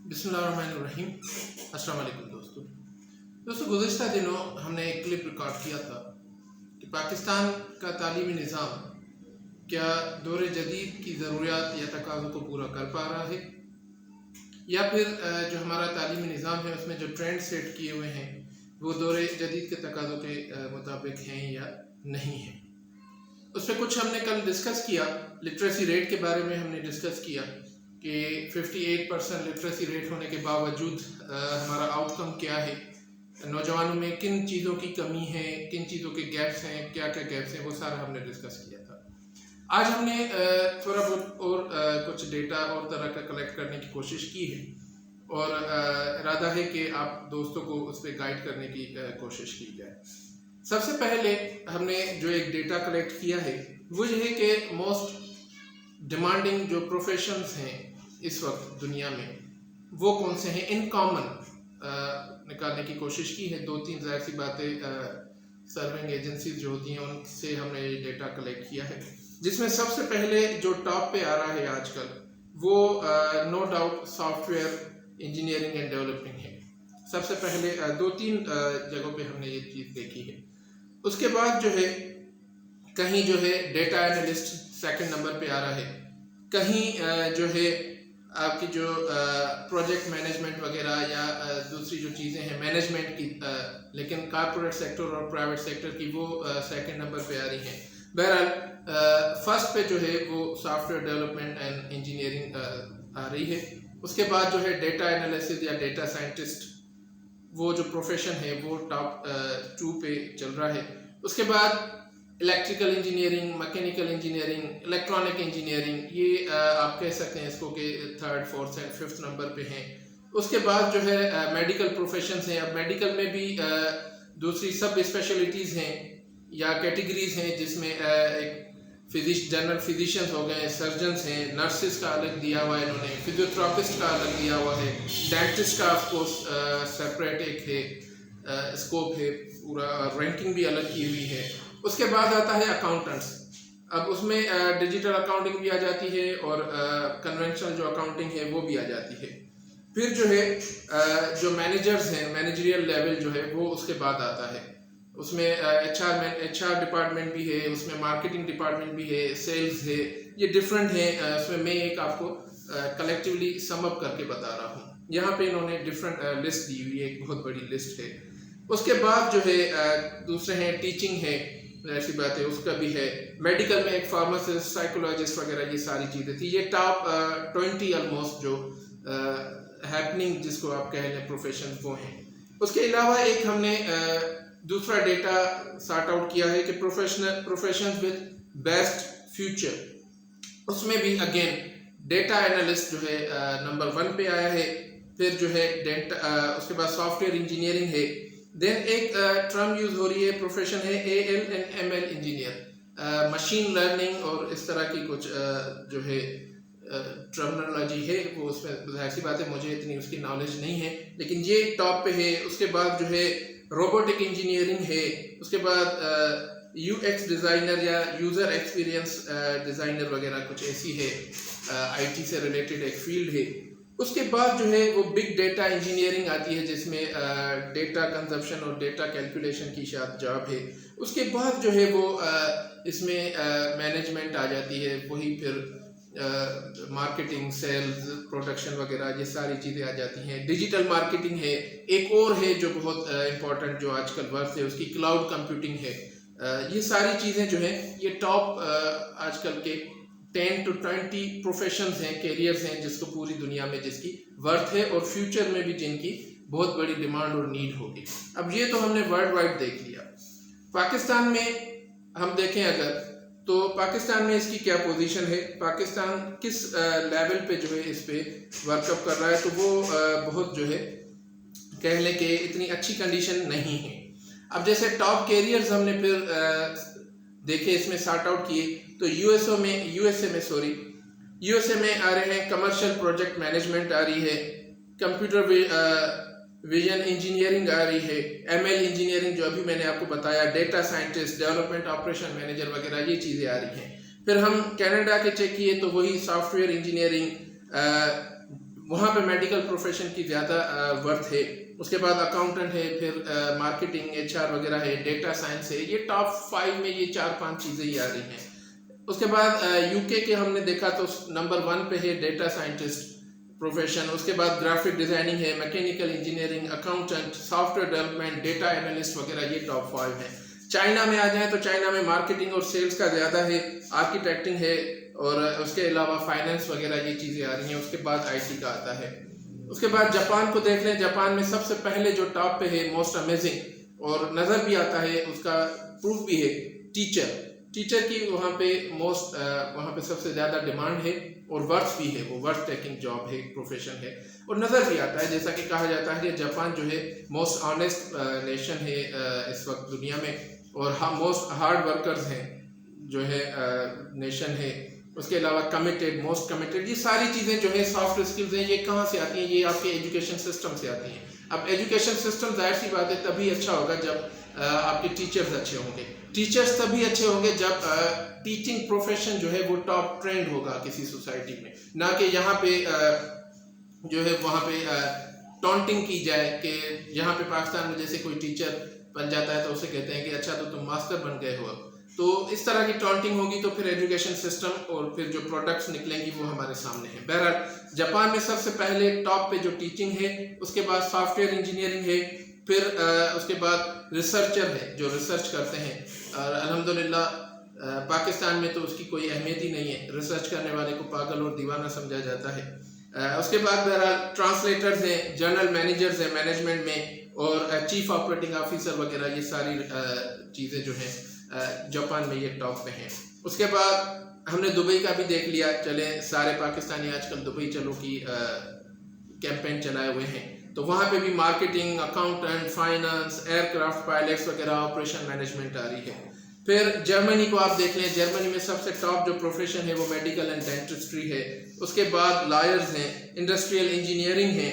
बिस्मिल्लाहिर्रहमानिर्रहीम। अस्सलाम वालेकुम दोस्तों गुज़िश्ता दिनों हमने एक क्लिप रिकॉर्ड किया था कि पाकिस्तान का तालीमी निज़ाम क्या दौर जदीद की ज़रूरियात या तकाज़ों को पूरा कर पा रहा है, या फिर जो हमारा तालीमी निज़ाम है उसमें जो ट्रेंड सेट किए हुए हैं वो दौर जदीद के तकाज़ों के मुताबिक हैं या नहीं हैं। उस पर कुछ हमने कल डिस्कस किया। लिटरेसी रेट के बारे में हमने डिस्कस किया कि 58% लिटरेसी रेट होने के बावजूद हमारा आउटकम क्या है, नौजवानों में किन चीज़ों की कमी है, किन चीज़ों के गैप्स हैं, क्या क्या गैप्स हैं, वो सारा हमने डिस्कस किया था। आज हमने थोड़ा बहुत और कुछ डेटा और तरह का कलेक्ट करने की कोशिश की है और इरादा है कि आप दोस्तों को उस पर गाइड करने की कोशिश की जाए। सबसे पहले हमने जो एक डेटा कलेक्ट किया है वो ये है कि मोस्ट डिमांडिंग जो प्रोफेशंस हैं इस वक्त दुनिया में वो कौन से हैं, इन कॉमन निकालने की कोशिश की है। 2-3 ज़ाहिर सी बातें सर्विंग एजेंसीज जो होती हैं उनसे हमने ये डेटा कलेक्ट किया है, जिसमें सबसे पहले जो टॉप पे आ रहा है आजकल वो no doubt software engineering and developing है। सबसे पहले 2-3 जगहों पे हमने ये चीज़ देखी है। उसके बाद जो है कहीं जो है डेटा एनालिस्ट सेकंड नंबर पे आ रहा है, कहीं जो है आपकी जो प्रोजेक्ट मैनेजमेंट वगैरह या दूसरी जो चीज़ें हैं मैनेजमेंट की, लेकिन कॉर्पोरेट सेक्टर और प्राइवेट सेक्टर की वो सेकंड नंबर पे आ रही हैं। बहरहाल फर्स्ट पे जो है वो सॉफ्टवेयर डेवलपमेंट एंड इंजीनियरिंग आ रही है। उसके बाद जो है डेटा एनालिसिस या डेटा साइंटिस्ट वो जो प्रोफेशन है वो टॉप 2 पे चल रहा है। उसके बाद electrical engineering, mechanical engineering, electronic engineering, ये आप कह सकते हैं इसको कि 3rd, 4th and 5th number पे हैं। उसके बाद जो है मेडिकल प्रोफेशंस हैं। अब मेडिकल में भी दूसरी सब स्पेशलिटीज़ हैं या कैटेगरीज हैं, जिसमें एक जनरल फिजिशियंस हो गए, सर्जन्स हैं, नर्सिस का अलग दिया हुआ है इन्होंने, फिजियोथेरापिस्ट का अलग दिया हुआ है, डेंटिस्ट का ऑफकोर्स सेपरेट एक है स्कोप है, पूरा रैंकिंग भी अलग की हुई है। उसके बाद आता है अकाउंटेंट्स। अब उसमें डिजिटल अकाउंटिंग भी आ जाती है और कन्वेंशनल जो अकाउंटिंग है वो भी आ जाती है। फिर जो है जो मैनेजर्स हैं, मैनेजरियल लेवल जो है वो उसके बाद आता है। उसमें HR डिपार्टमेंट भी है, उसमें मार्केटिंग डिपार्टमेंट भी है, सेल्स है, ये डिफरेंट है। उसमें मैं एक आपको कलेक्टिवली सम अप करके बता रहा हूँ। यहाँ पे इन्होंने डिफरेंट लिस्ट दी हुई है, एक बहुत बड़ी लिस्ट है। उसके बाद जो है दूसरे हैं टीचिंग है, ऐसी बात है, उसका भी है। मेडिकल में एक फार्मासिस्ट, साइकोलॉजिस्ट वगैरह ये सारी चीज़ें थी। ये टॉप 20 ऑलमोस्ट जो हैपनिंग जिसको आप कह लें प्रोफेशन वो हैं। उसके अलावा एक हमने दूसरा डेटा सॉर्ट आउट किया है कि प्रोफेशंस विद बेस्ट फ्यूचर। उसमें भी अगेन डेटा एनालिस्ट जो है नंबर 1 पे आया है। फिर जो है उसके बाद सॉफ्टवेयर इंजीनियरिंग है। देन एक टर्म यूज हो रही है, प्रोफेशन है AL and ML engineer, machine learning और इस तरह की कुछ जो है टर्मिनोलॉजी है, वो उसमें जाहिर सी बात है मुझे इतनी उसकी नॉलेज नहीं है, लेकिन ये टॉप पे है। उसके बाद जो है रोबोटिक इंजीनियरिंग है। उसके बाद UX डिज़ाइनर या यूज़र एक्सपीरियंस डिज़ाइनर वगैरह कुछ ऐसी है, IT से रिलेटेड एक फील्ड है। उसके बाद जो है वो बिग डेटा इंजीनियरिंग आती है, जिसमें डेटा कंजप्शन और डेटा कैलकुलेशन की शायद जॉब है। उसके बाद जो है वो इसमें मैनेजमेंट आ जाती है, वही फिर मार्केटिंग, सेल्स, प्रोडक्शन वगैरह ये सारी चीज़ें आ जाती हैं। डिजिटल मार्केटिंग है। एक और है जो बहुत इम्पोर्टेंट जो आजकल वर्थ है उसकी क्लाउड कंप्यूटिंग है। ये सारी चीज़ें जो हैं ये टॉप आजकल के 10 to 20 प्रोफेशंस हैं, कैरियर्स हैं, जिसको पूरी दुनिया में जिसकी वर्थ है और फ्यूचर में भी जिनकी बहुत बड़ी डिमांड और नीड होगी। अब ये तो हमने वर्ल्ड वाइड देख लिया। पाकिस्तान में हम देखें अगर, तो पाकिस्तान में इसकी क्या पोजीशन है, पाकिस्तान किस लेवल पे जो है इस पे वर्कअप कर रहा है, तो वो बहुत जो है कह लें कि इतनी अच्छी कंडीशन नहीं है। अब जैसे टॉप कैरियर्स हमने फिर देखे, इसमें सॉर्ट आउट किए, तो यूएसए में आ रहे हैं कमर्शियल प्रोजेक्ट मैनेजमेंट आ रही है, कंप्यूटर विजन इंजीनियरिंग आ रही है, ML इंजीनियरिंग जो अभी मैंने आपको बताया, data scientist, development operation manager वगैरह ये चीज़ें आ रही हैं। फिर हम कनाडा के चेक किए तो वही सॉफ्टवेयर इंजीनियरिंग, वहाँ पे मेडिकल प्रोफेशन की ज़्यादा वर्थ है। उसके बाद अकाउंटेंट है, फिर मार्केटिंग, HR वगैरह है, डेटा साइंस है। ये टॉप 5 में ये 4-5 चीज़ें ही आ रही हैं। उसके बाद UK के हमने देखा तो नंबर 1 पे है डेटा साइंटिस्ट प्रोफेशन। उसके बाद ग्राफिक डिज़ाइनिंग है, mechanical engineering, accountant, software development, data analyst वगैरह, ये टॉप 5 है। चाइना में आ जाए तो चाइना में मार्केटिंग और सेल्स का ज़्यादा है, आर्किटेक्टिंग है, और उसके अलावा फाइनेंस वगैरह ये चीज़ें आ रही हैं। उसके बाद IT का आता है। उसके बाद जापान को देख लें। जापान में सबसे पहले जो टॉप पे है, मोस्ट अमेजिंग, और नज़र भी आता है, उसका प्रूफ भी है, टीचर की वहाँ पे वहाँ पे सबसे ज़्यादा डिमांड है और वर्थ भी है, वो वर्थ टेकिंग जॉब है, प्रोफेशन है, और नज़र भी आता है। जैसा कि कहा जाता है कि जापान जो है मोस्ट ऑनेस्ट नेशन है इस वक्त दुनिया में, और मोस्ट हार्ड वर्कर्स हैं जो है नेशन है। उसके अलावा कमिटेड, मोस्ट कमिटेड, ये सारी चीज़ें जो है सॉफ्ट स्किल्स हैं, ये कहाँ से आती हैं? ये आपके एजुकेशन सिस्टम से आती हैं। अब एजुकेशन सिस्टम जाहिर सी बात है तभी अच्छा होगा जब आपके टीचर्स अच्छे होंगे। टीचर्स तभी अच्छे होंगे जब टीचिंग प्रोफेशन जो है वो टॉप ट्रेंड होगा किसी सोसाइटी में, ना कि यहाँ पे जो है वहाँ पे टॉन्टिंग की जाए कि यहाँ पे पाकिस्तान में जैसे कोई टीचर बन जाता है तो उसे कहते हैं कि अच्छा तो तुम मास्टर बन गए हो। तो इस तरह की टॉन्टिंग होगी तो फिर एजुकेशन सिस्टम और फिर जो प्रोडक्ट्स निकलेंगी वो हमारे सामने हैं। बहरहाल जापान में सबसे पहले टॉप पे जो टीचिंग है, उसके बाद सॉफ्टवेयर इंजीनियरिंग है, फिर उसके बाद रिसर्चर है जो रिसर्च करते हैं, और अल्हम्दुलिल्लाह पाकिस्तान में तो उसकी कोई अहमियत ही नहीं है, रिसर्च करने वाले को पागल और दीवाना समझा जाता है। उसके बाद बहरहाल ट्रांसलेटर्स हैं, जर्नल मैनेजर्स हैं मैनेजमेंट में, और चीफ ऑपरेटिंग ऑफिसर वगैरह, ये सारी चीज़ें जो हैं जापान में ये टॉप पे हैं। उसके बाद हमने दुबई का भी देख लिया। चले सारे पाकिस्तानी आजकल दुबई चलो की कैंपेन चलाए हुए हैं, तो वहाँ पे भी marketing, accountant, finance, aircraft pilots वगैरह, ऑपरेशन मैनेजमेंट आ रही है। फिर जर्मनी को आप देख लें। जर्मनी में सबसे टॉप जो प्रोफेशन है वो मेडिकल एंड डेंटिस्ट्री है। उसके बाद लॉयर्स हैं, इंडस्ट्रियल इंजीनियरिंग है,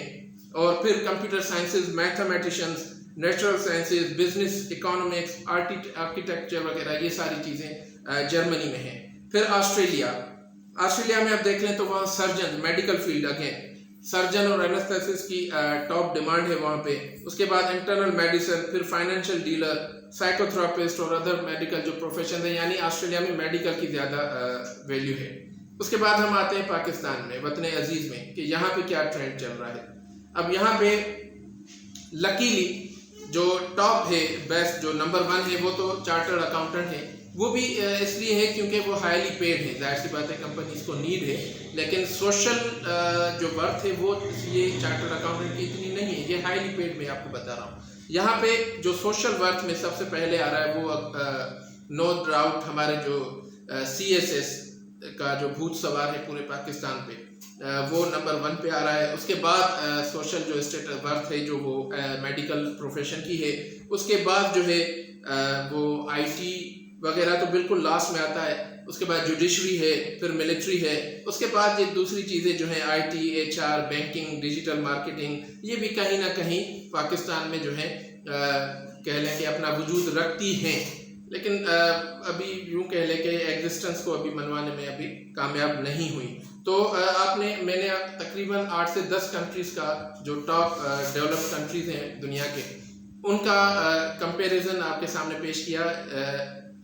और फिर computer sciences, mathematicians, natural sciences, business, economics, architecture वगैरह, ये सारी चीज़ें जर्मनी में हैं। फिर ऑस्ट्रेलिया में आप देख लें तो वहाँ surgeon, medical field again, surgeon और एनेस्थेसिस्ट की टॉप डिमांड है वहाँ पे। उसके बाद इंटरनल मेडिसिन, फिर फाइनेंशियल डीलर, साइकोथेरापिस्ट और अदर मेडिकल जो प्रोफेशन है, यानी ऑस्ट्रेलिया में मेडिकल की ज़्यादा वैल्यू है। उसके बाद हम आते हैं पाकिस्तान में, वतन अजीज़ में, कि यहाँ पे क्या ट्रेंड चल रहा है। अब यहाँ पे लकीली जो टॉप है, बेस्ट जो नंबर 1 है, वो तो चार्टर्ड अकाउंटेंट है। वो भी इसलिए है क्योंकि वो हाईली पेड है, जाहिर सी बात है कंपनीज को नीड है, लेकिन सोशल जो वर्थ है वो ये चार्टर्ड अकाउंटेंट की इतनी नहीं है, ये हाईली पेड में आपको बता रहा हूँ। यहाँ पे जो सोशल वर्थ में सबसे पहले आ रहा है वो नो डाउट हमारे जो CSS का जो भूत सवार है पूरे पाकिस्तान पे, वो नंबर 1 पे आ रहा है। उसके बाद सोशल जो स्टेट वर्थ है जो वो मेडिकल प्रोफेशन की है। उसके बाद जो है वो IT वगैरह तो बिल्कुल लास्ट में आता है। उसके बाद जुडिशरी है, फिर मिलिट्री है। उसके बाद ये दूसरी चीज़ें जो हैं IT, HR, banking, digital marketing, ये भी कहीं ना कहीं पाकिस्तान में जो है कह लें कि अपना वजूद रखती हैं, लेकिन अभी यूँ कह लें कि एग्जिस्टेंस को अभी मनवाने में अभी कामयाब नहीं हुई। तो मैंने तकरीबन 8 से 10 कंट्रीज़ का जो टॉप डेवलप्ड कंट्रीज़ हैं दुनिया के, उनका कंपैरिजन आपके सामने पेश किया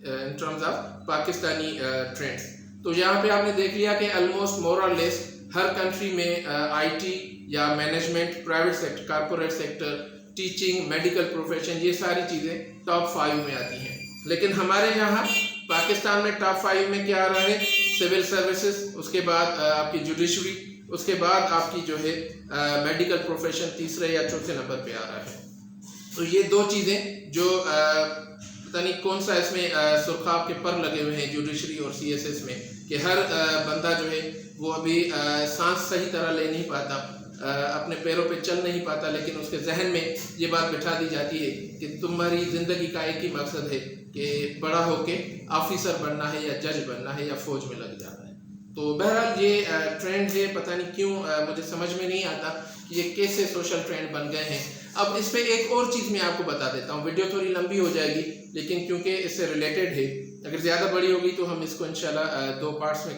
in terms of Pakistani trends. तो यहाँ पे आपने देख लिया कि ऑलमोस्ट मोर और लेस हर कंट्री में IT या management, private sector, corporate sector, teaching, medical profession, ये सारी चीज़ें टॉप 5 में आती हैं। लेकिन हमारे यहाँ पाकिस्तान में टॉप 5 में क्या आ रहा है? सिविल सर्विसेज, उसके बाद आपकी जुडिशरी, उसके बाद आपकी जो है मेडिकल प्रोफेशन तीसरे या चौथे नंबर पे आ रहा है। तो ये दो चीज़ें जो पता नहीं कौन सा इसमें सुरखाब के पर लगे हुए हैं जुडिशरी और CSS में, कि हर बंदा जो है वो अभी सांस सही तरह ले नहीं पाता, अपने पैरों पे चल नहीं पाता, लेकिन उसके जहन में ये बात बिठा दी जाती है कि तुम्हारी ज़िंदगी का एक ही मकसद है कि बड़ा होके ऑफिसर बनना है या जज बनना है या फौज में लग जाना है। तो बहरहाल ये ट्रेंड है, पता नहीं क्यों मुझे समझ में नहीं आता कि ये कैसे सोशल ट्रेंड बन गए हैं। अब इस पर एक और चीज़ मैं आपको बता देता हूँ, वीडियो थोड़ी लंबी हो जाएगी, लेकिन क्योंकि इससे रिलेटेड है, अगर ज़्यादा बड़ी होगी तो हम इसको इंशाल्लाह 2 पार्ट्स में